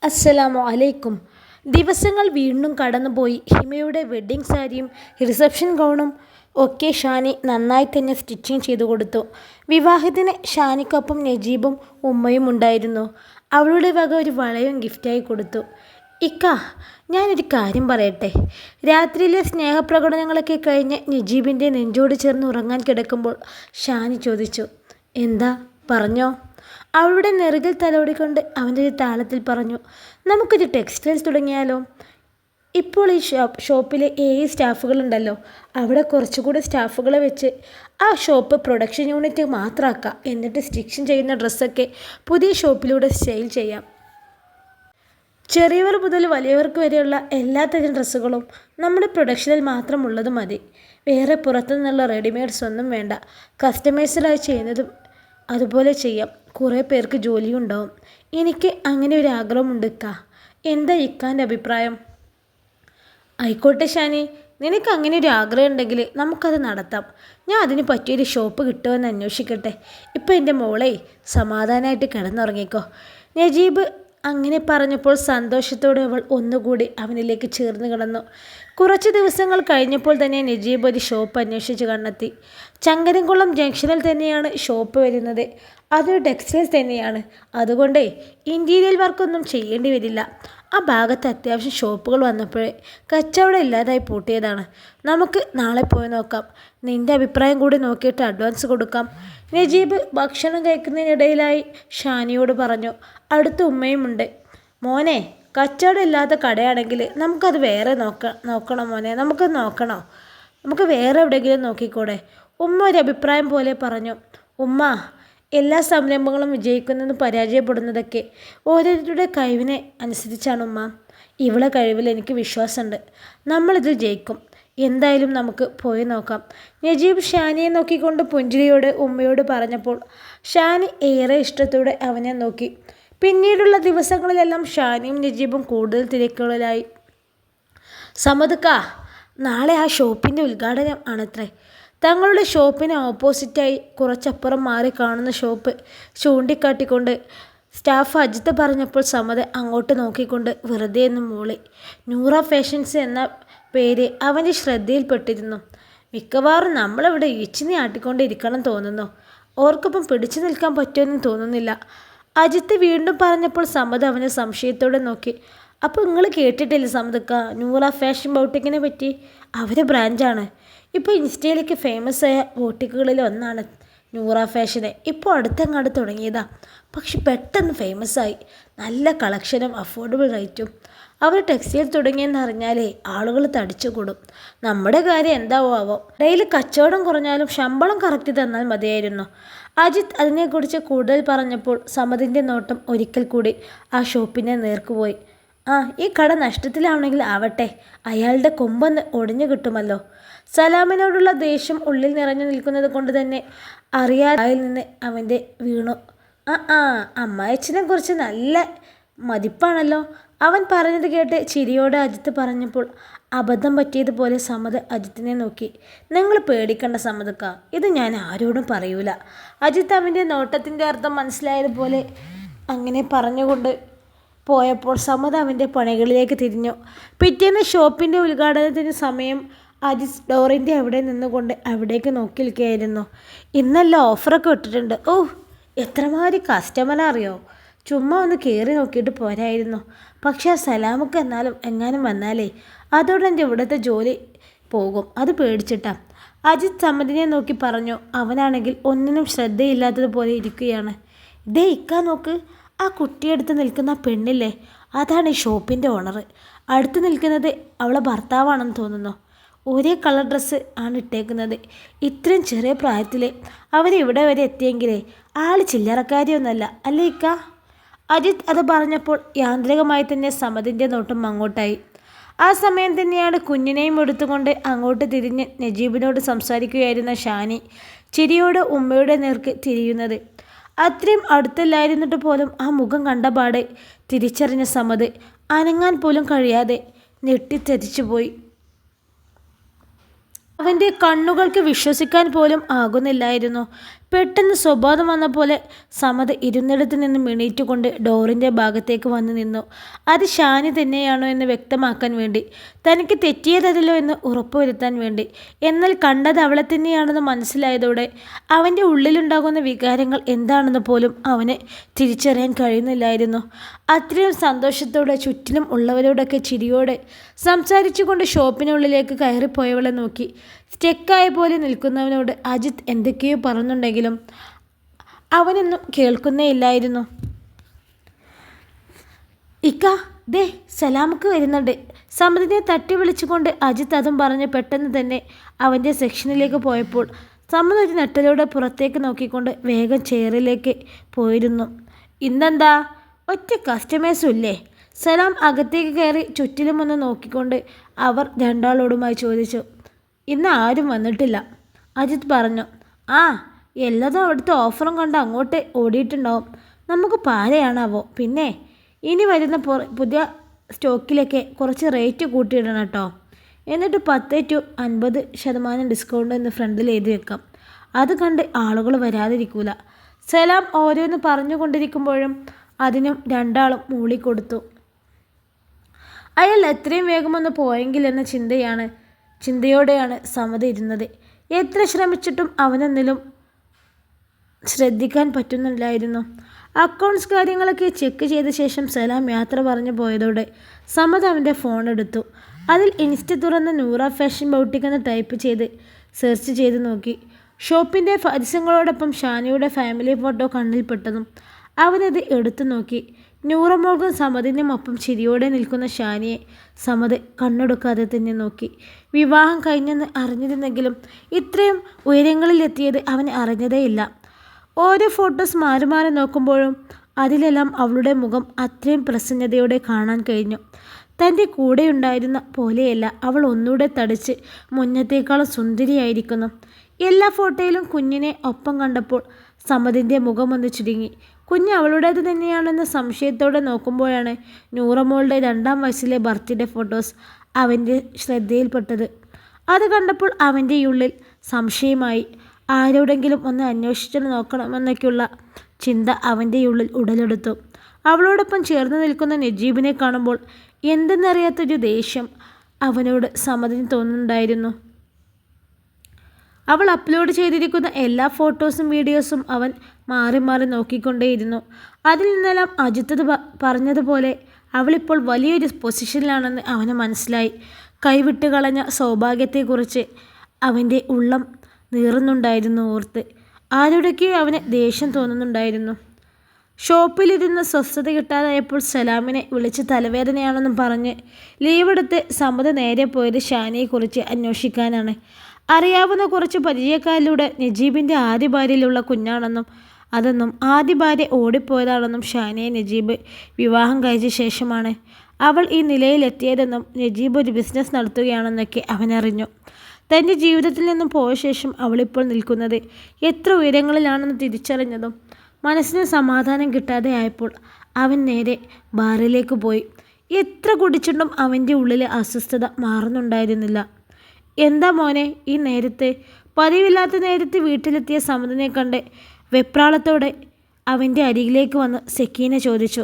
അസ്സലാമു അലൈക്കും. ദിവസങ്ങൾ വീണ്ടും കടന്നുപോയി. ഹിമയുടെ വെഡ്ഡിങ് സാരിയും റിസപ്ഷൻ ഗൗണും ഒക്കെ ഷാനി നന്നായി തന്നെ സ്റ്റിച്ചിങ് ചെയ്തു കൊടുത്തു. വിവാഹത്തിന് ഷാനിക്കൊപ്പം നജീബും ഉമ്മയും ഉണ്ടായിരുന്നു. അവളുടെ വക ഒരു വളയും ഗിഫ്റ്റായി കൊടുത്തു. ഇക്ക, ഞാനൊരു കാര്യം പറയട്ടെ. രാത്രിയിലെ സ്നേഹപ്രകടനങ്ങളൊക്കെ കഴിഞ്ഞ് നജീബിൻ്റെ നെഞ്ചോട് ചേർന്ന് ഉറങ്ങാൻ കിടക്കുമ്പോൾ ഷാനി ചോദിച്ചു. എന്താ, പറഞ്ഞോ? അവളുടെ നെറുകിൽ തലോടിക്കൊണ്ട് അവൻ്റെ ഒരു താളത്തിൽ പറഞ്ഞു. നമുക്കൊരു ടെക്സ്റ്റൈൽസ് തുടങ്ങിയാലോ? ഇപ്പോൾ ഈ ഷോപ്പിലെ 7 സ്റ്റാഫുകളുണ്ടല്ലോ, അവിടെ കുറച്ചുകൂടി സ്റ്റാഫുകളെ വെച്ച് ആ ഷോപ്പ് പ്രൊഡക്ഷൻ യൂണിറ്റ് മാത്രമാക്കാം. എന്നിട്ട് സ്റ്റിച്ചിങ് ചെയ്യുന്ന ഡ്രസ്സൊക്കെ പുതിയ ഷോപ്പിലൂടെ സെയിൽ ചെയ്യാം. ചെറിയവർ മുതൽ വലിയവർക്ക് വരെയുള്ള എല്ലാത്തരം ഡ്രസ്സുകളും നമ്മുടെ പ്രൊഡക്ഷനിൽ മാത്രമുള്ളത് മതി. വേറെ പുറത്തുനിന്നുള്ള റെഡിമെയ്ഡ്സ് ഒന്നും വേണ്ട. കസ്റ്റമൈസ്ഡായി ചെയ്യുന്നതും അതുപോലെ ചെയ്യാം. കുറേ പേർക്ക് ജോലിയും ഉണ്ടാവും. എനിക്ക് അങ്ങനെ ഒരു ആഗ്രഹമുണ്ട് ഇക്ക. എന്താ ഇക്കാൻ്റെ അഭിപ്രായം? ആയിക്കോട്ടെ ഷാനി, നിനക്ക് അങ്ങനെ ഒരു ആഗ്രഹം ഉണ്ടെങ്കിൽ നമുക്കത് നടത്താം. ഞാൻ അതിന് പറ്റിയൊരു ഷോപ്പ് കിട്ടുമെന്ന് അന്വേഷിക്കട്ടെ. ഇപ്പം എൻ്റെ മോളെ സമാധാനമായിട്ട് കിടന്നുറങ്ങിക്കോ. നജീബ് അങ്ങനെ പറഞ്ഞപ്പോൾ സന്തോഷത്തോടെ അവൾ ഒന്നുകൂടി അവനിലേക്ക് ചേർന്ന് കിടന്നു. കുറച്ച് ദിവസങ്ങൾ കഴിഞ്ഞപ്പോൾ തന്നെ നജീബ് ഒരു ഷോപ്പ് അന്വേഷിച്ച് കണ്ടെത്തി. ചങ്ങരംകുളം ജംഗ്ഷനിൽ തന്നെയാണ് ഷോപ്പ് വരുന്നത്. അതൊരു ടെക്സ്റ്റൈൽസ് തന്നെയാണ്. അതുകൊണ്ടേ ഇൻറ്റീരിയൽ വർക്കൊന്നും ചെയ്യേണ്ടി വരില്ല. ആ ഭാഗത്ത് അത്യാവശ്യം ഷോപ്പുകൾ വന്നപ്പോഴേ കച്ചവടം ഇല്ലാതായി പൂട്ടിയതാണ്. നമുക്ക് നാളെ പോയി നോക്കാം. നിൻ്റെ അഭിപ്രായം കൂടി നോക്കിയിട്ട് അഡ്വാൻസ് കൊടുക്കാം. നജീബ് ഭക്ഷണം കഴിക്കുന്നതിനിടയിലായി ഷാനിയോട് പറഞ്ഞു. അടുത്ത ഉമ്മയുമുണ്ട്. മോനെ, കച്ചവടം ഇല്ലാത്ത കടയാണെങ്കിൽ നമുക്കത് വേറെ നോക്കണം മോനെ. നമുക്കത് നോക്കണോ? നമുക്ക് വേറെ എവിടെയെങ്കിലും നോക്കിക്കൂടെ? ഉമ്മ ഒരു അഭിപ്രായം പോലെ പറഞ്ഞു. ഉമ്മ, എല്ലാ സംരംഭങ്ങളും വിജയിക്കുന്നതും പരാജയപ്പെടുന്നതൊക്കെ ഓരോരുത്തരുടെ കഴിവിനെ അനുസരിച്ചാണ് ഉമ്മ. ഇവളെ കഴിവിൽ എനിക്ക് വിശ്വാസമുണ്ട്. നമ്മളിതിൽ ജയിക്കും. എന്തായാലും നമുക്ക് പോയി നോക്കാം. നജീബ് ഷാനിയെ നോക്കിക്കൊണ്ട് പുഞ്ചിരിയോടെ ഉമ്മയോട് പറഞ്ഞപ്പോൾ ഷാനി ഏറെ ഇഷ്ടത്തോടെ അവനെ നോക്കി. പിന്നീടുള്ള ദിവസങ്ങളിലെല്ലാം ഷാനിയും നജീബും കൂടുതൽ തിരക്കുകളിലായി. സമദക്ക, നാളെ ആ ഷോപ്പിൻ്റെ ഉദ്ഘാടനം ആണത്രേ. തങ്ങളുടെ ഷോപ്പിന് ഓപ്പോസിറ്റായി കുറച്ചപ്പുറം മാറി കാണുന്ന ഷോപ്പ് ചൂണ്ടിക്കാട്ടിക്കൊണ്ട് സ്റ്റാഫ് അജിത്ത് പറഞ്ഞപ്പോൾ സമദ് അങ്ങോട്ട് നോക്കിക്കൊണ്ട് വെറുതെ എന്ന് മൂളി. നൂറ ഫാഷൻസ് എന്ന പേര് അവൻ്റെ ശ്രദ്ധയിൽപ്പെട്ടിരുന്നു. മിക്കവാറും നമ്മളിവിടെ ഇച്ചിനി ആട്ടിക്കൊണ്ടിരിക്കണം തോന്നുന്നു. ഓർക്കൊപ്പം പിടിച്ചു നിൽക്കാൻ പറ്റുമെന്നും തോന്നുന്നില്ല. അജിത്ത് വീണ്ടും പറഞ്ഞപ്പോൾ സമദ് അവനെ സംശയത്തോടെ നോക്കി. അപ്പോൾ നിങ്ങൾ കേട്ടിട്ടില്ല സമദക്ക നൂറ ഫാഷൻ ബൗട്ടിക്കിനെ പറ്റി? അവരെ ബ്രാഞ്ചാണ്. ഇപ്പോൾ ഇൻസ്റ്റയിലേക്ക് ഫേമസ് ആയ ബോട്ടിക്കുകളിൽ ഒന്നാണ് നൂറ ഫാഷന്. ഇപ്പോൾ അടുത്തങ്ങാട് തുടങ്ങിയതാ. പക്ഷെ പെട്ടെന്ന് ഫേമസ് ആയി. നല്ല കളക്ഷനും അഫോർഡബിൾ റേറ്റും. അവർ ടെക്സ്റ്റൈൽ തുടങ്ങിയെന്ന് അറിഞ്ഞാലേ ആളുകൾ തടിച്ചു കൂടും. നമ്മുടെ കാര്യം എന്താവോ. ഡെയിലി കച്ചവടം കുറഞ്ഞാലും ശമ്പളം കറക്റ്റ് തന്നാൽ മതിയായിരുന്നു. അജിത്ത് അതിനെക്കുറിച്ച് കൂടുതൽ പറഞ്ഞപ്പോൾ സമദിൻ്റെ നോട്ടം ഒരിക്കൽ കൂടി ആ ഷോപ്പിനെ നേർക്കുപോയി. ഈ കട നഷ്ടത്തിലാവണമെങ്കിൽ ആവട്ടെ, അയാളുടെ കൊമ്പൊന്ന് ഒടിഞ്ഞു കിട്ടുമല്ലോ. സലാമിനോടുള്ള ദേഷ്യം ഉള്ളിൽ നിറഞ്ഞു നിൽക്കുന്നത് കൊണ്ട് തന്നെ അറിയാതെ നിന്ന് അവൻ്റെ വീണു. അമ്മായച്ചനെ കുറിച്ച് നല്ല മതിപ്പാണല്ലോ. അവൻ പറഞ്ഞത് കേട്ട് ചിരിയോടെ അജിത്ത് പറഞ്ഞപ്പോൾ അബദ്ധം പറ്റിയതുപോലെ സമദ് അജിത്തിനെ നോക്കി. നിങ്ങൾ പേടിക്കണ്ട സമദക്ക, ഇത് ഞാൻ ആരോടും പറയൂല. അജിത്ത് അവൻ്റെ നോട്ടത്തിൻ്റെ അർത്ഥം മനസ്സിലായതുപോലെ അങ്ങനെ പറഞ്ഞുകൊണ്ട് പോയപ്പോൾ സമദ് അവൻ്റെ പണികളിലേക്ക് തിരിഞ്ഞു. പിറ്റേന്ന് ഷോപ്പിൻ്റെ ഉദ്ഘാടനത്തിന് സമയം അജിത്ത് ഡോറിൻ്റെ അവിടെ നിന്നുകൊണ്ട് അവിടേക്ക് നോക്കി നിൽക്കുകയായിരുന്നു. ഇന്നെല്ലാം ഓഫറൊക്കെ ഇട്ടിട്ടുണ്ട്. എത്രമാതിരി കസ്റ്റമറാ അറിയോ. ചുമ്മാ ഒന്ന് കയറി നോക്കിയിട്ട് പോരായിരുന്നു. പക്ഷേ ആ സലാമൊക്കെ എങ്ങാനും വന്നാലേ അതോടെ എൻ്റെ ഇവിടുത്തെ ജോലി പോകും. അത് പേടിച്ചിട്ടാ. അജിത്ത് സമദിനെ നോക്കി പറഞ്ഞു. അവനാണെങ്കിൽ ഒന്നിനും ശ്രദ്ധയില്ലാത്തതുപോലെ ഇരിക്കുകയാണ്. ഇതേ ഇക്കാ നോക്ക്, ആ കുട്ടിയെടുത്ത് നിൽക്കുന്ന പെണ്ണില്ലേ, അതാണ് ഈ ഷോപ്പിൻ്റെ ഓണർ. അടുത്ത് നിൽക്കുന്നത് അവളെ ഭർത്താവാണെന്ന് തോന്നുന്നു. ഒരേ കളർ ഡ്രസ്സ് ആണ് ഇട്ടേക്കുന്നത്. ഇത്രയും ചെറിയ പ്രായത്തിൽ അവരിവിടെ വരെ എത്തിയെങ്കിലേ ആൾ ചില്ലറക്കാരിയൊന്നുമല്ല അല്ലേ ഇക്ക? അജിത്ത് അത് പറഞ്ഞപ്പോൾ യാന്ത്രികമായി തന്നെ സമദിൻ്റെ നോട്ടം അങ്ങോട്ടായി. ആ സമയം തന്നെയാണ് കുഞ്ഞിനെയും എടുത്തുകൊണ്ട് അങ്ങോട്ട് തിരിഞ്ഞ് നജീബിനോട് സംസാരിക്കുകയായിരുന്ന ഷാനി ചിരിയോട് ഉമ്മയുടെ നേർക്ക് തിരിയുന്നത്. അത്രയും അടുത്തല്ലായിരുന്നിട്ട് പോലും ആ മുഖം കണ്ടപാടെ തിരിച്ചറിഞ്ഞ സമദ് അനങ്ങാൻ പോലും കഴിയാതെ ഞെട്ടിത്തെറിച്ചു പോയി. അവൻ്റെ കണ്ണുകൾക്ക് വിശ്വസിക്കാൻ പോലും ആകുന്നില്ലായിരുന്നു. പെട്ടെന്ന് സ്വബോധം വന്ന പോലെ സമത് ഇരുന്നിടത്ത് നിന്ന് എണീറ്റുകൊണ്ട് ഡോറിൻ്റെ ഭാഗത്തേക്ക് വന്നു നിന്നു. അത് ഷാനി തന്നെയാണോ എന്ന് വ്യക്തമാക്കാൻ വേണ്ടി, തനിക്ക് തെറ്റിയതല്ലോ എന്ന് ഉറപ്പുവരുത്താൻ വേണ്ടി. എന്നാൽ കണ്ടത് അവളെ തന്നെയാണെന്ന് മനസ്സിലായതോടെ അവൻ്റെ ഉള്ളിലുണ്ടാകുന്ന വികാരങ്ങൾ എന്താണെന്ന് പോലും അവന് തിരിച്ചറിയാൻ കഴിയുന്നില്ലായിരുന്നു. അത്രയും സന്തോഷത്തോടെ ചുറ്റിലും ഉള്ളവരോടൊക്കെ ചിരിയോടെ സംസാരിച്ചുകൊണ്ട് ഷോപ്പിനുള്ളിലേക്ക് കയറിപ്പോയവളെ നോക്കി സ്റ്റെക്കായ പോലെ നിൽക്കുന്നവനോട് അജിത്ത് എന്തൊക്കെയോ പറഞ്ഞുണ്ടെങ്കിലും അവനൊന്നും കേൾക്കുന്നേയില്ലായിരുന്നു. ഇക്ക, ദേ സലാമക്ക് വരുന്നുണ്ട്. സമതിനെ തട്ടി വിളിച്ചുകൊണ്ട് അജിത്ത് അതും പറഞ്ഞ് പെട്ടെന്ന് തന്നെ അവൻ്റെ സെക്ഷനിലേക്ക് പോയപ്പോൾ സമത് ഒരു നെട്ടലോടെ പുറത്തേക്ക് നോക്കിക്കൊണ്ട് വേഗം ചെയറിലേക്ക് പോയിരുന്നു. ഇന്നെന്താ ഒറ്റ കസ്റ്റമേഴ്സും ഇല്ലേ? സലാം അകത്തേക്ക് കയറി ചുറ്റിലും ഒന്ന് നോക്കിക്കൊണ്ട് അവർ രണ്ടാളോടുമായി ചോദിച്ചു. ഇന്ന് ആരും വന്നിട്ടില്ല, അജിത്ത് പറഞ്ഞു. ആ, എല്ലാതും അവിടുത്തെ ഓഫറും കണ്ട് അങ്ങോട്ട് ഓടിയിട്ടുണ്ടാവും. നമുക്ക് പാരയാണാവോ. പിന്നെ ഇനി വരുന്ന പുതിയ സ്റ്റോക്കിലൊക്കെ കുറച്ച് റേറ്റ് കൂട്ടിയിടണം കേട്ടോ. എന്നിട്ട് 10% ഡിസ്കൗണ്ട് എന്ന് ഫ്രണ്ടിൽ എഴുതി വെക്കാം. അത് കണ്ട് ആളുകൾ വരാതിരിക്കൂല. സലാം ഓരോന്ന് പറഞ്ഞുകൊണ്ടിരിക്കുമ്പോഴും അതിനും രണ്ടാളും മൂളിക്കൊടുത്തു. അയാൾ എത്രയും വേഗമൊന്ന് പോയെങ്കിലെന്ന ചിന്തയോടെയാണ് സമത ഇരുന്നത്. എത്ര ശ്രമിച്ചിട്ടും അവനൊന്നിലും ശ്രദ്ധിക്കാൻ പറ്റുന്നില്ലായിരുന്നു. അക്കൗണ്ട്സ് കാര്യങ്ങളൊക്കെ ചെക്ക് ചെയ്ത ശേഷം സലാം യാത്ര പറഞ്ഞു പോയതോടെ സമത അവൻ്റെ ഫോൺ എടുത്തു. അതിൽ ഇൻസ്റ്റ തുറന്ന് നൂറ ഫാഷൻ ബൗട്ടിക് എന്ന് ടൈപ്പ് ചെയ്ത് സെർച്ച് ചെയ്ത് നോക്കി. ഷോപ്പിൻ്റെ പരസ്യങ്ങളോടൊപ്പം ഷാനിയുടെ ഫാമിലി ഫോട്ടോ കണ്ണിൽപ്പെട്ടതും അവനത് എടുത്തു നോക്കി. നൂറമോൾക്കും സമതിനും ഒപ്പം ചിരിയോടെ നിൽക്കുന്ന ഷാനിയെ സമത് കണ്ണൊടുക്കാതെ തന്നെ നോക്കി. വിവാഹം കഴിഞ്ഞെന്ന് അറിഞ്ഞിരുന്നെങ്കിലും ഇത്രയും ഉയരങ്ങളിലെത്തിയത് അവൻ അറിഞ്ഞതേയില്ല. ഓരോ ഫോട്ടോസ് മാറി മാറി നോക്കുമ്പോഴും അതിലെല്ലാം അവളുടെ മുഖം അത്രയും പ്രസന്നതയോടെ കാണാൻ കഴിഞ്ഞു. തൻ്റെ കൂടെയുണ്ടായിരുന്ന പോലെയല്ല, അവൾ ഒന്നുകൂടെ തടിച്ച് മുന്നത്തേക്കാളും സുന്ദരിയായിരിക്കുന്നു. എല്ലാ ഫോട്ടോയിലും കുഞ്ഞിനെ ഒപ്പം കണ്ടപ്പോൾ സമതിൻ്റെ മുഖമൊന്ന് ചുരുങ്ങി. കുഞ്ഞ് അവളുടേത് തന്നെയാണെന്ന് സംശയത്തോടെ നോക്കുമ്പോഴാണ് നൂറമോളുടെ 2ാം വയസ്സിലെ ബർത്ത്ഡേ ഫോട്ടോസ് അവൻ്റെ ശ്രദ്ധയിൽപ്പെട്ടത്. അത് കണ്ടപ്പോൾ അവൻ്റെ ഉള്ളിൽ സംശയമായി. ആരോടെങ്കിലും ഒന്ന് അന്വേഷിച്ചു നോക്കണമെന്നൊക്കെയുള്ള ചിന്ത അവൻ്റെ ഉള്ളിൽ ഉടലെടുത്തു. അവളോടൊപ്പം ചേർന്ന് നിൽക്കുന്ന നജീബിനെ കാണുമ്പോൾ എന്തെന്നറിയാത്തൊരു ദേഷ്യം അവനോട് സമതിന് തോന്നുന്നുണ്ടായിരുന്നു. അവൾ അപ്ലോഡ് ചെയ്തിരിക്കുന്ന എല്ലാ ഫോട്ടോസും വീഡിയോസും അവൻ മാറി മാറി നോക്കിക്കൊണ്ടേയിരുന്നു. അതിൽ നിന്നെല്ലാം അജിത്ത് പറഞ്ഞതുപോലെ അവളിപ്പോൾ വലിയൊരു പൊസിഷനിലാണെന്ന് അവന് മനസ്സിലായി. കൈവിട്ട് കളഞ്ഞ സൗഭാഗ്യത്തെക്കുറിച്ച് അവൻ്റെ ഉള്ളം നീറുന്നുണ്ടായിരുന്നു ഓർത്ത്. ആരുടെയൊക്കെയോ അവന് ദേഷ്യം തോന്നുന്നുണ്ടായിരുന്നു. ഷോപ്പിലിരുന്ന് സ്വസ്ഥത കിട്ടാതായപ്പോൾ സലാമിനെ വിളിച്ച് തലവേദനയാണെന്നും പറഞ്ഞ് ലീവെടുത്ത് സമത നേരെ പോയത് ഷാനിയെക്കുറിച്ച് അന്വേഷിക്കാനാണ്. അറിയാവുന്ന കുറച്ച് പരിചയക്കാരിലൂടെ നജീബിൻ്റെ ആദ്യ ഭാര്യയിലുള്ള കുഞ്ഞാണെന്നും അതൊന്നും ആദ്യ ഭാര്യ ഓടിപ്പോയതാണെന്നും ഷാനിയെ നജീബ് വിവാഹം കഴിച്ച ശേഷമാണ് അവൾ ഈ നിലയിലെത്തിയതെന്നും നജീബ് ഒരു ബിസിനസ് നടത്തുകയാണെന്നൊക്കെ അവനറിഞ്ഞു. തൻ്റെ ജീവിതത്തിൽ നിന്നും പോയ ശേഷം അവളിപ്പോൾ നിൽക്കുന്നത് എത്ര ഉയരങ്ങളിലാണെന്ന് തിരിച്ചറിഞ്ഞതും മനസ്സിന് സമാധാനം കിട്ടാതെ ആയപ്പോൾ അവൻ നേരെ ബാറിലേക്ക് പോയി. എത്ര കുടിച്ചിട്ടും അവൻ്റെ ഉള്ളിലെ അസ്വസ്ഥത മാറുന്നുണ്ടായിരുന്നില്ല. എന്താ മോനെ ഈ നേരത്തെ? പതിവില്ലാത്ത നേരത്തെ വീട്ടിലെത്തിയ സമതിനെ കണ്ട് വെപ്രാളത്തോടെ അവൻ്റെ അരികിലേക്ക് വന്ന് സെക്കീന ചോദിച്ചു.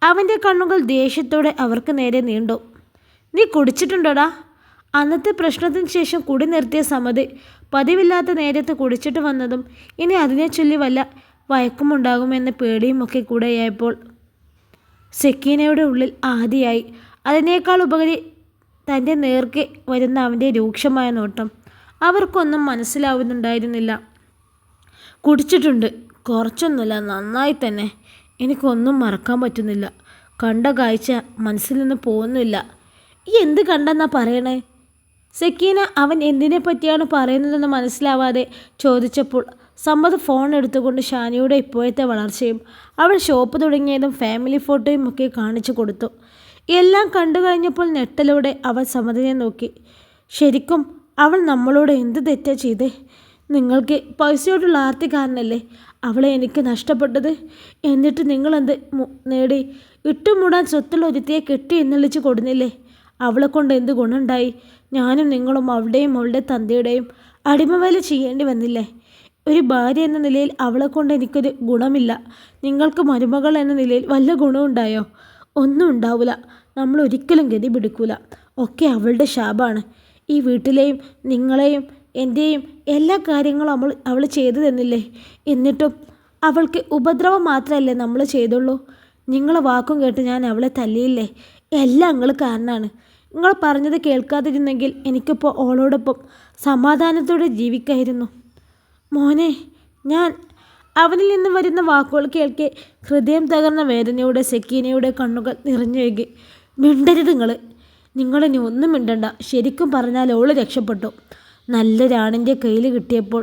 അവൻ്റെ കണ്ണുകൾ ദേഷ്യത്തോടെ അവർക്ക് നേരെ നീണ്ടു. നീ കുടിച്ചിട്ടുണ്ടോടാ? അന്നത്തെ പ്രശ്നത്തിന് ശേഷം കുടി നിർത്തിയ സമത് പതിവില്ലാത്ത നേരത്ത് കുടിച്ചിട്ട് വന്നതും ഇനി അതിനെ ചൊല്ലി വല്ല വഴക്കമുണ്ടാകുമെന്ന പേടിയുമൊക്കെ കൂടെയായപ്പോൾ സെക്കീനയുടെ ഉള്ളിൽ ആദിയായി. അതിനേക്കാൾ ഉപരി തൻ്റെ നേർക്ക് വരുന്ന അവൻ്റെ രൂക്ഷമായ നോട്ടം അവർക്കൊന്നും മനസ്സിലാവുന്നുണ്ടായിരുന്നില്ല. കുടിച്ചിട്ടുണ്ട്, കുറച്ചൊന്നുമില്ല, നന്നായി തന്നെ. എനിക്കൊന്നും മറക്കാൻ പറ്റുന്നില്ല. കണ്ട കാഴ്ച മനസ്സിൽ നിന്ന് പോകുന്നില്ല. ഈ എന്ത് കണ്ടെന്നാ പറയണേ? സെക്കീന അവൻ എന്തിനെ പറ്റിയാണ് പറയുന്നതെന്ന് മനസ്സിലാവാതെ ചോദിച്ചപ്പോൾ സമ്മത് ഫോൺ എടുത്തുകൊണ്ട് ഷാനിയുടെ ഇപ്പോഴത്തെ വളർച്ചയും അവൾ ഷോപ്പ് തുടങ്ങിയതും ഫാമിലി ഫോട്ടോയും ഒക്കെ കാണിച്ചു കൊടുത്തു. എല്ലാം കണ്ടു കഴിഞ്ഞപ്പോൾ ഞെട്ടലോടെ അവൾ സമതിനെ നോക്കി. ശരിക്കും അവൾ നമ്മളോട് എന്ത് തെറ്റാ ചെയ്തേ? നിങ്ങൾക്ക് പൈസയോടുള്ള ആർത്തി കാരണല്ലേ അവളെ എനിക്ക് നഷ്ടപ്പെട്ടത്? എന്നിട്ട് നിങ്ങളെന്ത് നേടി? ഇട്ടുമൂടാൻ സ്വത്തുള്ള ഒരുത്തിയെ കെട്ടി എന്നുള്ളിച്ച് കൊടുന്നില്ലേ? അവളെ കൊണ്ട് എന്ത് ഗുണമുണ്ടായി? ഞാനും നിങ്ങളും അവളുടെയും അവളുടെ തന്തയുടെയും അടിമവേല ചെയ്യേണ്ടി വന്നില്ലേ? ഒരു ഭാര്യ എന്ന നിലയിൽ അവളെ കൊണ്ട് എനിക്കൊരു ഗുണമില്ല. നിങ്ങൾക്ക് മരുമകൾ എന്ന നിലയിൽ വല്ല ഗുണമുണ്ടായോ? ഒന്നും ഉണ്ടാവില്ല. നമ്മൾ ഒരിക്കലും ഗതി പിടിക്കൂല. ഒക്കെ അവളുടെ ശാപാണ്. ഈ വീട്ടിലെയും നിങ്ങളെയും എൻ്റെയും എല്ലാ കാര്യങ്ങളും അവൾ ചെയ്തു തന്നില്ലേ? എന്നിട്ടും അവൾക്ക് ഉപദ്രവം മാത്രമല്ലേ നമ്മൾ ചെയ്തുള്ളൂ. നിങ്ങളെ വാക്കും കേട്ട് ഞാൻ അവളെ തല്ലിയില്ലേ? എല്ലാം നിങ്ങൾ കാരണമാണ്. നിങ്ങൾ പറഞ്ഞത് കേൾക്കാതിരുന്നെങ്കിൽ എനിക്കിപ്പോൾ ഓളോടൊപ്പം സമാധാനത്തോടെ ജീവിക്കായിരുന്നു. മോനെ, ഞാൻ അവനിൽ നിന്ന് വരുന്ന വാക്കുകൾ കേൾക്കെ ഹൃദയം തകർന്ന വേദനയോടെ സെക്കീനയുടെ കണ്ണുകൾ നിറഞ്ഞൊഴുകി. മിണ്ടരുത് നിങ്ങളിനി ഒന്നും മിണ്ടണ്ട. ശരിക്കും പറഞ്ഞാൽ ഓള് രക്ഷപ്പെട്ടു. നല്ലൊരാണിൻ്റെ കയ്യിൽ കിട്ടിയപ്പോൾ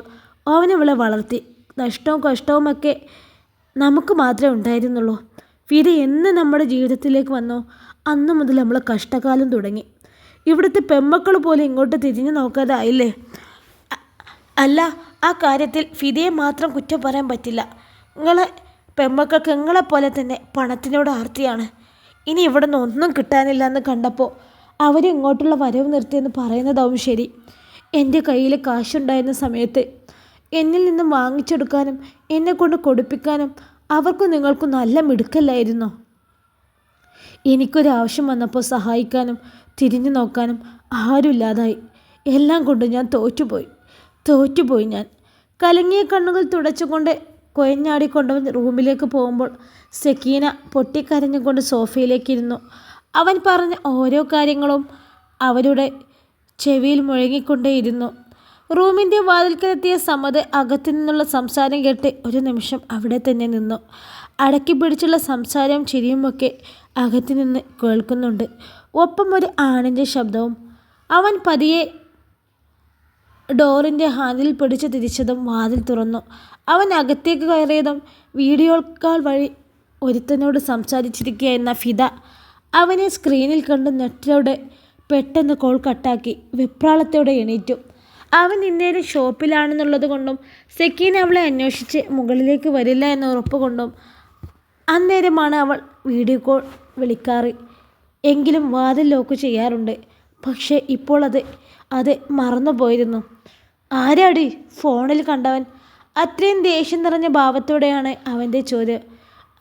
അവനവളെ വളർത്തി. നഷ്ടവും കഷ്ടവുമൊക്കെ നമുക്ക് മാത്രമേ ഉണ്ടായിരുന്നുള്ളൂ. ഫിദ എന്ന് നമ്മുടെ ജീവിതത്തിലേക്ക് വന്നോ അന്ന് മുതൽ നമ്മൾ കഷ്ടകാലം തുടങ്ങി. ഇവിടുത്തെ പെമ്മക്കൾ പോലും ഇങ്ങോട്ട് തിരിഞ്ഞു നോക്കാതായില്ലേ? അല്ല, ആ കാര്യത്തിൽ ഫിദയെ മാത്രം കുറ്റം പറയാൻ പറ്റില്ല. നിങ്ങളെ പെമ്മക്കൾക്ക് നിങ്ങളെപ്പോലെ തന്നെ പണത്തിനോട് ആർത്തിയാണ്. ഇനി ഇവിടെ നിന്ന് ഒന്നും കിട്ടാനില്ല എന്ന് കണ്ടപ്പോൾ അവരും ഇങ്ങോട്ടുള്ള വരവ് നിർത്തിയെന്ന് പറയുന്നതാവും ശരി. എൻ്റെ കയ്യിൽ കാശുണ്ടായിരുന്ന സമയത്ത് എന്നിൽ നിന്നും വാങ്ങിച്ചെടുക്കാനും എന്നെക്കൊണ്ട് കൊടുപ്പിക്കാനും അവർക്കും നിങ്ങൾക്കും നല്ല മിടുക്കല്ലായിരുന്നോ? എനിക്കൊരാവശ്യം വന്നപ്പോൾ സഹായിക്കാനും തിരിഞ്ഞു നോക്കാനും ആരുമില്ലാതായി. എല്ലാം കൊണ്ട് ഞാൻ തോറ്റുപോയി ഞാൻ. കലങ്ങിയ കണ്ണുകൾ തുടച്ചുകൊണ്ട് കൊയഞ്ഞാടിക്കൊണ്ടവൻ റൂമിലേക്ക് പോകുമ്പോൾ സെക്കീന പൊട്ടിക്കരഞ്ഞുകൊണ്ട് സോഫയിലേക്കിരുന്നു. അവൻ പറഞ്ഞ ഓരോ കാര്യങ്ങളും അവരുടെ ചെവിയിൽ മുഴങ്ങിക്കൊണ്ടേയിരുന്നു. റൂമിൻ്റെ വാതിൽക്കലെത്തിയ സമദ് അകത്തു നിന്നുള്ള സംസാരം കേട്ട് ഒരു നിമിഷം അവിടെ തന്നെ നിന്നു. അടക്കി പിടിച്ചുള്ള സംസാരവും ചിരിയുമൊക്കെ അകത്തു നിന്ന് കേൾക്കുന്നുണ്ട്. ഒപ്പം ഒരു ആണിൻ്റെ ശബ്ദവും. അവൻ പതിയെ ഡോറിൻ്റെ ഹാൻഡിൽ പിടിച്ച് തിരിച്ചതും വാതിൽ തുറന്നു. അവൻ അകത്തേക്ക് കയറിയതും വീഡിയോ കോൾ വഴി ഒരുത്തനോട് സംസാരിച്ചിരിക്കുകയെന്ന ഫിദ അവനെ സ്ക്രീനിൽ കണ്ട് നെറ്റിലൂടെ പെട്ടെന്ന് കോൾ കട്ടാക്കി വെപ്രാളത്തോടെ എണീറ്റു. അവൻ ഇന്നേരം ഷോപ്പിലാണെന്നുള്ളത് കൊണ്ടും സെക്കീന അവളെ അന്വേഷിച്ച് മുകളിലേക്ക് വരില്ല എന്ന ഉറപ്പ് കൊണ്ടും അന്നേരമാണ് അവൾ വീഡിയോ കോൾ വിളിക്കാറ്. എങ്കിലും വാതിൽ ലോക്ക് ചെയ്യാറുണ്ട്. പക്ഷേ ഇപ്പോൾ അത് മറന്നുപോയിരുന്നു. ആരാടി ഫോണിൽ കണ്ടവൻ? അത്രയും ദേഷ്യം നിറഞ്ഞ ഭാവത്തോടെയാണ് അവൻ്റെ ചോദ്യം.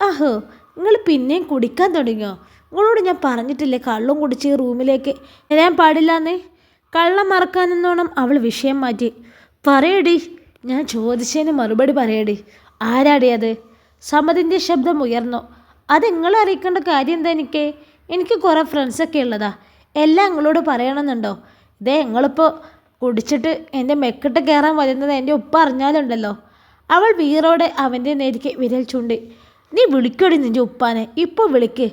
ആഹോ, നിങ്ങൾ പിന്നെയും കുടിക്കാൻ തുടങ്ങിയോ? നിങ്ങളോട് ഞാൻ പറഞ്ഞിട്ടില്ലേ കള്ളും കുടിച്ച് റൂമിലേക്ക് വരാൻ പാടില്ലാന്ന്? കള്ളം മറക്കാനെന്നോണം അവൾ വിഷയം മാറ്റി. പറയടി, ഞാൻ ചോദിച്ചതിന് മറുപടി പറയടി. ആരാടി അത്? സമദിൻ്റെ ശബ്ദം ഉയർന്നു. അത് നിങ്ങളെ അറിയിക്കേണ്ട കാര്യം എന്താ? എനിക്ക് കുറേ ഫ്രണ്ട്സൊക്കെ ഉള്ളതാ. എല്ലാം നിങ്ങളോട് പറയണമെന്നുണ്ടോ? ഇതേ നിങ്ങളിപ്പോൾ കുടിച്ചിട്ട് എൻ്റെ മെക്കിട്ട് കയറാൻ വരുന്നത് എൻ്റെ ഉപ്പ അറിഞ്ഞാലുണ്ടല്ലോ. അവൾ വീറോടെ അവൻ്റെ നേരിക്ക് വിരൽ ചൂണ്ടി. നീ വിളിക്കോടി നിൻ്റെ ഉപ്പാനെ, ഇപ്പോൾ വിളിക്ക്.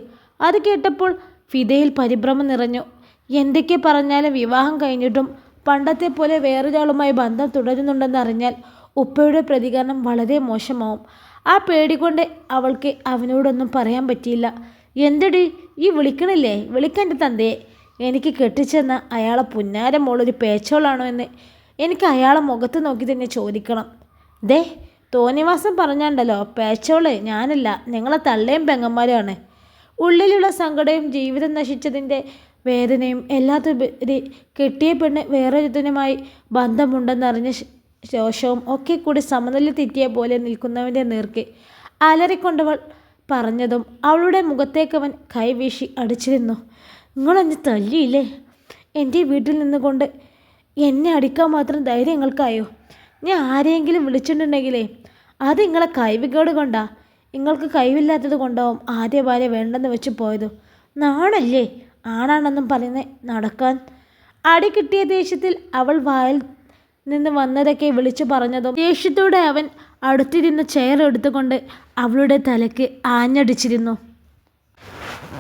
അത് കേട്ടപ്പോൾ ഫിദയിൽ പരിഭ്രമം നിറഞ്ഞു. എന്തൊക്കെ പറഞ്ഞാലും വിവാഹം കഴിഞ്ഞിട്ടും പണ്ടത്തെ പോലെ വേറൊരാളുമായി ബന്ധം തുടരുന്നുണ്ടെന്ന് അറിഞ്ഞാൽ ഉപ്പയുടെ പ്രതികരണം വളരെ മോശമാവും. ആ പേടി കൊണ്ട് അവൾക്ക് അവനോടൊന്നും പറയാൻ പറ്റിയില്ല. എന്തടി ഈ വിളിക്കണില്ലേ? വിളിക്കെൻ്റെ തന്തയെ. എനിക്ക് കെട്ടിച്ചെന്ന അയാളെ പുന്നാര മോളൊരു പേച്ചോളാണോ എന്ന് എനിക്ക് അയാളെ മുഖത്ത് നോക്കി തന്നെ ചോദിക്കണം. ദേ, തോന്നിവാസം പറഞ്ഞാണ്ടല്ലോ, പേച്ചോള് ഞാനല്ല, ഞങ്ങളെ തള്ളയും പെങ്ങന്മാരുമാണ്. ഉള്ളിലുള്ള സങ്കടവും ജീവിതം നശിച്ചതിൻ്റെ വേദനയും എല്ലാത്തുപരി കെട്ടിയ പെണ്ണ് വേറൊരുത്തനുമായി ബന്ധമുണ്ടെന്നറിഞ്ഞ ശോഷവും ഒക്കെ കൂടി സമനില തെറ്റിയ പോലെ നിൽക്കുന്നവൻ്റെ നേർക്ക് അലറിക്കൊണ്ടവൾ പറഞ്ഞതും അവളുടെ മുഖത്തേക്കവൻ കൈവീശി അടിച്ചിരുന്നു. നിങ്ങളെന്നെ തല്ലിയില്ലേ? എൻ്റെ വീട്ടിൽ നിന്നുകൊണ്ട് എന്നെ അടിക്കാൻ മാത്രം ധൈര്യം നിങ്ങൾക്കായോ? ഞാൻ ആരെയെങ്കിലും വിളിച്ചിട്ടുണ്ടെങ്കിലേ അത് നിങ്ങളെ കൈവികേട് കൊണ്ടാ. നിങ്ങൾക്ക് കഴിവില്ലാത്തത് കൊണ്ടാവും ആദ്യ ഭാര്യ വേണ്ടെന്ന് വെച്ച് പോയതും. നാണല്ലേ ആണാണെന്നും പറഞ്ഞ് നടക്കാൻ? അടി കിട്ടിയ ദേഷ്യത്തിൽ അവൾ വായിൽ നിന്ന് വന്നതൊക്കെ വിളിച്ചു പറഞ്ഞതും ദേഷ്യത്തോടെ അവൻ അടുത്തിരുന്ന ചെയർ എടുത്തുകൊണ്ട് അവളുടെ തലയ്ക്ക് ആഞ്ഞടിച്ചിരുന്നു.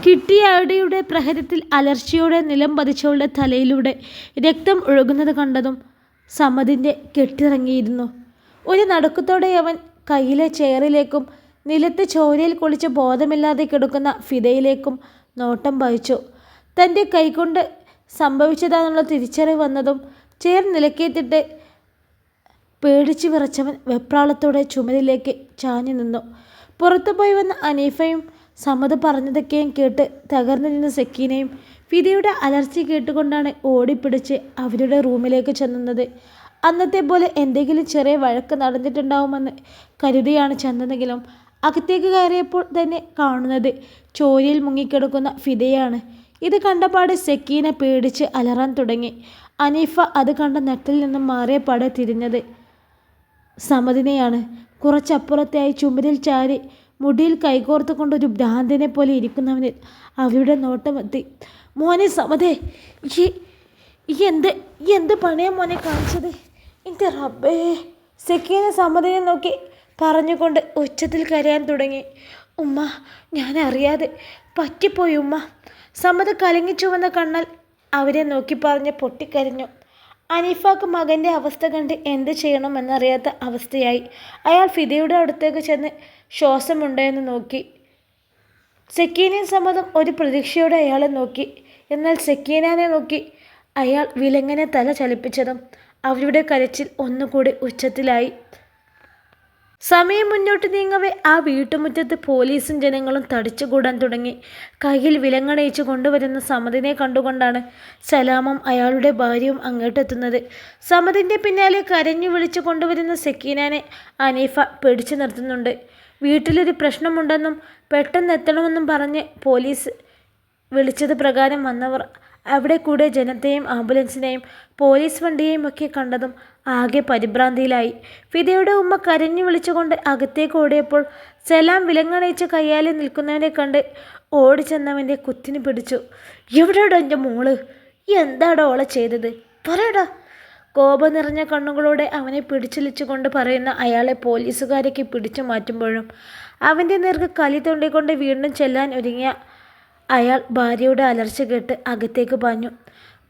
കിട്ടിയ അടിയുടെ പ്രഹരത്തിൽ അലർച്ചയോടെ നിലം പതിച്ചവളുടെ തലയിലൂടെ രക്തം ഒഴുകുന്നത് കണ്ടതും സമദിൻ്റെ കെട്ടിറങ്ങിയിരുന്നു. ഒരു നടുക്കത്തോടെ അവൻ കയ്യിലെ ചെയറിലേക്കും നിലത്ത് ചോരയിൽ കുളിച്ച് ബോധമില്ലാതെ കിടക്കുന്ന ഫിദയിലേക്കും നോട്ടം വഹിച്ചു. തൻ്റെ കൈകൊണ്ട് സംഭവിച്ചതാണെന്നുള്ള തിരിച്ചറിവ് വന്നതും ചെയർ നിലക്കേറ്റിട്ട് പേടിച്ചു വിറച്ചവൻ വെപ്രാളത്തോടെ ചുമലിലേക്ക് ചാഞ്ഞു നിന്നു. പുറത്തു പോയി വന്ന അനീഫയും സമദ് പറഞ്ഞതൊക്കെയും കേട്ട് തകർന്നു നിന്ന സെക്കീനയും ഫിദയുടെ അലർച്ച കേട്ടുകൊണ്ടാണ് ഓടിപ്പിടിച്ച് അവരുടെ റൂമിലേക്ക് ചെന്നത്. അന്നത്തെ പോലെ എന്തെങ്കിലും ചെറിയ വഴക്ക് നടന്നിട്ടുണ്ടാവുമെന്ന് കരുതിയാണ് ചെന്നതെങ്കിലും അകത്തേക്ക് കയറിയപ്പോൾ തന്നെ കാണുന്നത് ചോരയിൽ മുങ്ങിക്കിടക്കുന്ന ഫിദയാണ്. ഇത് കണ്ടപാട് സെക്കീന പേടിച്ച് അലറാൻ തുടങ്ങി. അനീഫ അത് കണ്ട നെറ്റിൽ നിന്നും മാറിയ പാടെ തിരിഞ്ഞത് സമദിനെയാണ്. കുറച്ചപ്പുറത്തായി ചുമരിൽ ചാരി മുടിയിൽ കൈകോർത്ത് കൊണ്ടൊരു ഭ്രാന്തനെ പോലെ ഇരിക്കുന്നവനിൽ അവരുടെ നോട്ടമെത്തി. മോനെ സമദേ, ഈ എന്ത് പണിയാ മോനെ കാണിച്ചത്? എൻ്റെ റബ്ബേ! സെക്കീന സമദിനെ നോക്കി പറഞ്ഞുകൊണ്ട് ഉച്ചത്തിൽ കരയാൻ തുടങ്ങി. ഉമ്മ, ഞാൻ അറിയാതെ പറ്റിപ്പോയി ഉമ്മ. സമദ് കലങ്ങിച്ചു വന്ന കണ്ണാൽ അവരെ നോക്കി പറഞ്ഞ് പൊട്ടിക്കരഞ്ഞു. അനീഫാക്ക് മകൻ്റെ അവസ്ഥ കണ്ട് എന്ത് ചെയ്യണമെന്നറിയാത്ത അവസ്ഥയായി. അയാൾ ഫിദയുടെ അടുത്തേക്ക് ചെന്ന് ശ്വാസമുണ്ടോ എന്ന് നോക്കി. സെക്കീനയും സമദും ഒരു പ്രതീക്ഷയോടെ അയാളെ നോക്കി. എന്നാൽ സെക്കീനാനെ നോക്കി അയാൾ വിലങ്ങനെ തല ചലിപ്പിച്ചതും അവരുടെ കരച്ചിൽ ഒന്നുകൂടി ഉച്ചത്തിലായി. സമയം മുന്നോട്ട് നീങ്ങവേ ആ വീട്ടുമുറ്റത്ത് പോലീസും ജനങ്ങളും തടിച്ചുകൂടാൻ തുടങ്ങി. കയ്യിൽ വിലങ്ങണയിച്ചു കൊണ്ടുവരുന്ന സമദിനെ കണ്ടുകൊണ്ടാണ് സലാമും അയാളുടെ ഭാര്യയും അങ്ങോട്ടെത്തുന്നത്. സമദിൻ്റെ പിന്നാലെ കരഞ്ഞു വിളിച്ചു കൊണ്ടുവരുന്ന സെക്കീനാനെ അനീഫ പിടിച്ചു നിർത്തുന്നുണ്ട്. വീട്ടിലൊരു പ്രശ്നമുണ്ടെന്നും പെട്ടെന്ന് എത്തണമെന്നും പറഞ്ഞ് പോലീസ് വിളിച്ചത് പ്രകാരം വന്നവർ അവിടെ കൂടെ ജനത്തെയും ആംബുലൻസിനെയും പോലീസ് വണ്ടിയെയും ഒക്കെ കണ്ടതും ആകെ പരിഭ്രാന്തിയിലായി. ഫിദയുടെ ഉമ്മ കരഞ്ഞു വിളിച്ചുകൊണ്ട് അകത്തേക്ക് ഓടിയപ്പോൾ സലാം വിലങ്ങണയിച്ച് കയ്യാലെ നിൽക്കുന്നവനെ കണ്ട് ഓടിച്ചെന്നവൻ്റെ കുത്തിന് പിടിച്ചു. എവിടെയാടോ എൻ്റെ മോള്? എന്താടോ ഓളെ ചെയ്തത്? പറയടാ! കോപം നിറഞ്ഞ കണ്ണുകളോടെ അവനെ പിടിച്ചിലിച്ചുകൊണ്ട് പറയുന്ന അയാളെ പോലീസുകാരേക്ക് പിടിച്ചു മാറ്റുമ്പോഴും അവൻ്റെ നേർക്ക് കലി തൊണ്ടിക്കൊണ്ട് വീണ്ടും ചെല്ലാൻ ഒരുങ്ങിയ അയാൾ ഭാര്യയുടെ അലർച്ച കേട്ട് അകത്തേക്ക് പാഞ്ഞു.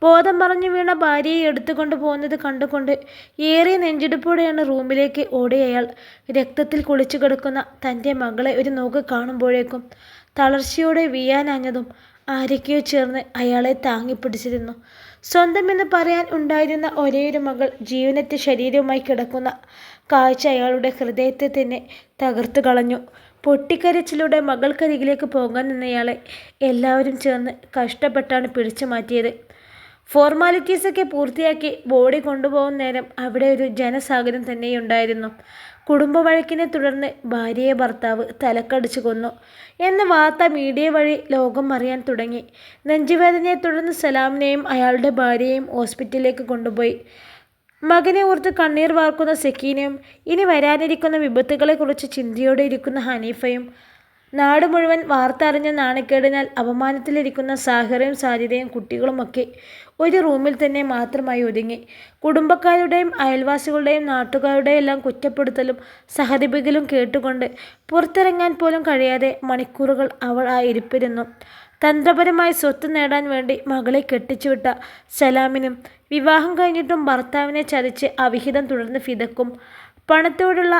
ബോധം പറഞ്ഞു വീണ ഭാര്യയെ എടുത്തുകൊണ്ട് പോകുന്നത് കണ്ടുകൊണ്ട് ഏറെ നെഞ്ചിടിപ്പോടെയാണ് റൂമിലേക്ക് ഓടിയ അയാൾ. രക്തത്തിൽ കുളിച്ചു കിടക്കുന്ന തൻ്റെ മകളെ ഒരു നോക്ക് കാണുമ്പോഴേക്കും തളർച്ചയോടെ വീയാനാഞ്ഞതും ആരൊക്കെയോ ചേർന്ന് അയാളെ താങ്ങിപ്പിടിച്ചിരുന്നു. സ്വന്തമെന്ന് പറയാൻ ഉണ്ടായിരുന്ന ഒരേയൊരു മകൾ ജീവനറ്റ ശരീരവുമായി കിടക്കുന്ന കാഴ്ച അയാളുടെ ഹൃദയത്തെ തന്നെ തകർത്തു കളഞ്ഞു. പൊട്ടിക്കരച്ചിലൂടെ മകൾക്കരികിലേക്ക് പോകാൻ നിന്നയാളെ എല്ലാവരും ചേർന്ന് കഷ്ടപ്പെട്ടാണ് പിടിച്ചു മാറ്റിയത്. ഫോർമാലിറ്റീസൊക്കെ പൂർത്തിയാക്കി ബോഡി കൊണ്ടുപോകുന്ന നേരം അവിടെ ഒരു ജനസാഗരം തന്നെയുണ്ടായിരുന്നു. കുടുംബ വഴക്കിനെ തുടർന്ന് ഭാര്യയെ ഭർത്താവ് തലക്കടിച്ചു കൊന്നു എന്ന വാർത്ത മീഡിയ വഴി ലോകം അറിയാൻ തുടങ്ങി. നെഞ്ചുവേദനയെ തുടർന്ന് സലാമിനെയും അയാളുടെ ഭാര്യയെയും ഹോസ്പിറ്റലിലേക്ക് കൊണ്ടുപോയി. മകനെ ഓർത്ത് കണ്ണീർ വാർക്കുന്ന സെക്കീനയും ഇനി വരാനിരിക്കുന്ന വിപത്തുകളെക്കുറിച്ച് ചിന്തയോടെ ഇരിക്കുന്ന ഹനീഫയും നാട് മുഴുവൻ വാർത്ത അറിഞ്ഞ നാണക്കേടിനാൽ അപമാനത്തിലിരിക്കുന്ന സാഹിറയും സാജിദയും കുട്ടികളുമൊക്കെ ഒരു റൂമിൽ തന്നെ മാത്രമായി ഒതുങ്ങി. കുടുംബക്കാരുടെയും അയൽവാസികളുടെയും നാട്ടുകാരുടെയും എല്ലാം കുറ്റപ്പെടുത്തലും സഹതിപ്പിക്കലും കേട്ടുകൊണ്ട് പുറത്തിറങ്ങാൻ പോലും കഴിയാതെ മണിക്കൂറുകൾ അവൾ ആ ഇരിപ്പിരുന്നു. തന്ത്രപരമായി സ്വത്ത് നേടാൻ വേണ്ടി മകളെ കെട്ടിച്ചുവിട്ട സലാമിനും വിവാഹം കഴിഞ്ഞിട്ടും ഭർത്താവിനെ ചതിച്ച് അവിഹിതം തുടർന്ന് ഫിദക്കും പണത്തോടുള്ള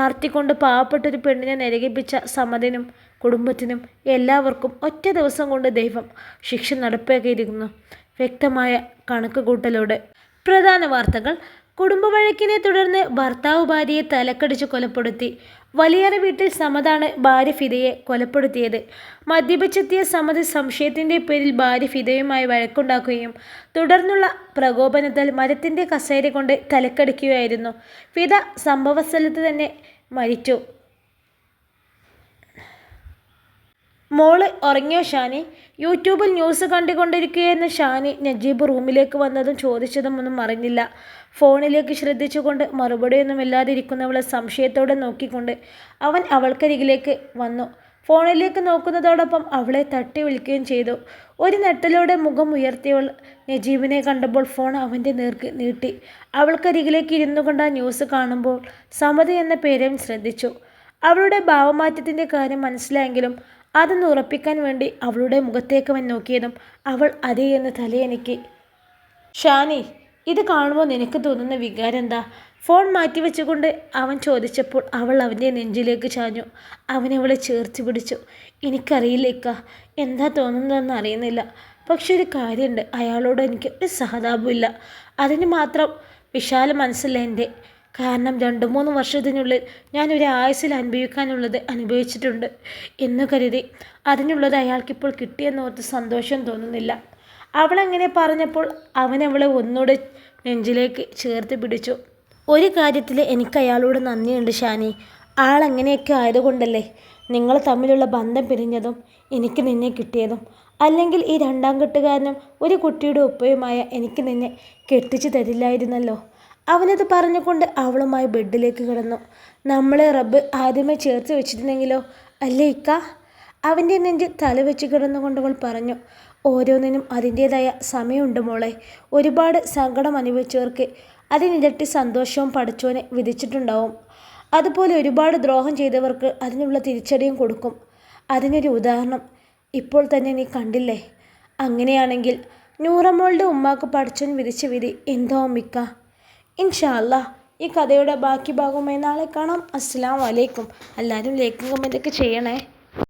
ആർത്തി കൊണ്ട് പാവപ്പെട്ടൊരു പെണ്ണിനെ നരകിപ്പിച്ച സമദിനും കുടുംബത്തിനും എല്ലാവർക്കും ഒറ്റ ദിവസം കൊണ്ട് ദൈവം ശിക്ഷ നടപ്പാക്കിയിരിക്കുന്നു. വ്യക്തമായ കണക്കുകൂട്ടലോടെ. പ്രധാന വാർത്തകൾ. കുടുംബ വഴക്കിനെ തുടർന്ന് ഭർത്താവ് ഭാര്യയെ തലക്കടിച്ച് കൊലപ്പെടുത്തി. വലിയറ വീട്ടിൽ സമദാണ് ഭാര്യ ഫിദയെ കൊലപ്പെടുത്തിയത്. മദ്യപിച്ചെത്തിയ സമദ് സംശയത്തിൻ്റെ പേരിൽ ഭാര്യ ഫിദയുമായി വഴക്കുണ്ടാക്കുകയും തുടർന്നുള്ള പ്രകോപനത്താൽ മരത്തിൻ്റെ കസേര കൊണ്ട് തലക്കടിക്കുകയായിരുന്നു. ഫിദ സംഭവസ്ഥലത്ത് തന്നെ മരിച്ചു. മോള് ഉറങ്ങിയോ ഷാനി? യൂട്യൂബിൽ ന്യൂസ് കണ്ടുകൊണ്ടിരിക്കുകയെന്ന് ഷാനി നജീബ് റൂമിലേക്ക് വന്നതും ചോദിച്ചതും ഒന്നും അറിഞ്ഞില്ല. ഫോണിലേക്ക് ശ്രദ്ധിച്ചുകൊണ്ട് മറുപടിയൊന്നുമില്ലാതെ ഇരിക്കുന്നവളെ സംശയത്തോടെ നോക്കിക്കൊണ്ട് അവൻ അവൾക്കരികിലേക്ക് വന്നു. ഫോണിലേക്ക് നോക്കുന്നതോടൊപ്പം അവളെ തട്ടി വിളിക്കുകയും ചെയ്തു. ഒരു നെട്ടലോടെ മുഖം ഉയർത്തിയവൾ നജീബിനെ കണ്ടപ്പോൾ ഫോൺ അവൻ്റെ നേർക്ക് നീട്ടി. അവൾക്കരികിലേക്ക് ഇരുന്നു കൊണ്ട് ആ ന്യൂസ് കാണുമ്പോൾ സമത എന്ന പേരും ശ്രദ്ധിച്ചു. അവളുടെ ഭാവമാറ്റത്തിൻ്റെ കാര്യം മനസ്സിലായെങ്കിലും അതൊന്ന് ഉറപ്പിക്കാൻ വേണ്ടി അവളുടെ മുഖത്തേക്ക് അവൻ നോക്കിയതും അവൾ അതേ എന്ന് തലയനക്കി. ഷാനി, ഇത് കാണുമ്പോൾ നിനക്ക് തോന്നുന്ന വികാരം എന്താ? ഫോൺ മാറ്റിവെച്ചുകൊണ്ട് അവൻ ചോദിച്ചപ്പോൾ അവൾ അവൻ്റെ നെഞ്ചിലേക്ക് ചാഞ്ഞു. അവനവളെ ചേർത്ത് പിടിച്ചു. എനിക്കറിയില്ല ഇക്ക, എന്താ തോന്നുന്നതെന്ന് അറിയുന്നില്ല. പക്ഷെ ഒരു കാര്യമുണ്ട്, അയാളോട് എനിക്ക് ഒരു സഹതാപമില്ല. അതിന് മാത്രം വിശാല മനസ്സില്ല എൻ്റെ. കാരണം 2-3 വർഷത്തിനുള്ളിൽ ഞാനൊരു ആയുസ്സിൽ അനുഭവിക്കാനുള്ളത് അനുഭവിച്ചിട്ടുണ്ട് എന്ന് കരുതി അതിനുള്ളത് അയാൾക്കിപ്പോൾ കിട്ടിയെന്നോർത്ത് സന്തോഷം തോന്നുന്നില്ല. അവളങ്ങനെ പറഞ്ഞപ്പോൾ അവനവളെ ഒന്നുകൂടെ നെഞ്ചിലേക്ക് ചേർത്ത് പിടിച്ചു. ഒരു കാര്യത്തിൽ എനിക്ക് അയാളോട് നന്ദിയുണ്ട് ഷാനി. ആളങ്ങനെയൊക്കെ ആയതുകൊണ്ടല്ലേ നിങ്ങൾ തമ്മിലുള്ള ബന്ധം പിരിഞ്ഞതും എനിക്ക് നിന്നെ കിട്ടിയതും. അല്ലെങ്കിൽ ഈ രണ്ടാം കെട്ടുകാരനും ഒരു കുട്ടിയുടെ ഉപ്പയുമായ എനിക്ക് നിന്നെ കെട്ടിച്ചു തരില്ലായിരുന്നല്ലോ. അവനത് പറഞ്ഞുകൊണ്ട് അവളുമായി ബെഡിലേക്ക് കിടന്നു. നമ്മളെ റബ്ബ് ആദ്യമേ ചേർത്ത് വെച്ചിരുന്നെങ്കിലോ അല്ലേ ഇക്ക? അവൻ്റെ നെഞ്ച് തലവെച്ച് കിടന്നുകൊണ്ടവൾ പറഞ്ഞു. ഓരോന്നിനും അതിൻ്റേതായ സമയമുണ്ട് മോളെ. ഒരുപാട് സങ്കടം അനുഭവിച്ചവർക്ക് അതിനിരട്ടി സന്തോഷവും പടച്ചോനെ വിധിച്ചിട്ടുണ്ടാവും. അതുപോലെ ഒരുപാട് ദ്രോഹം ചെയ്തവർക്ക് അതിനുള്ള തിരിച്ചടിയും കൊടുക്കും. അതിനൊരു ഉദാഹരണം ഇപ്പോൾ തന്നെ നീ കണ്ടില്ലേ? അങ്ങനെയാണെങ്കിൽ നൂറമ്മോളുടെ ഉമ്മാക്ക് പടച്ചോൻ വിധിച്ച വിധി എന്താവും മിക്ക? ഇൻഷാ അല്ലാ ഈ കഥയുടെ ബാക്കി ഭാഗവുമായി നാളെ കാണാം. അസ്സലാമു അലൈക്കും. എല്ലാവരും ലൈക്കും കമൻറ്റൊക്കെ ചെയ്യണേ.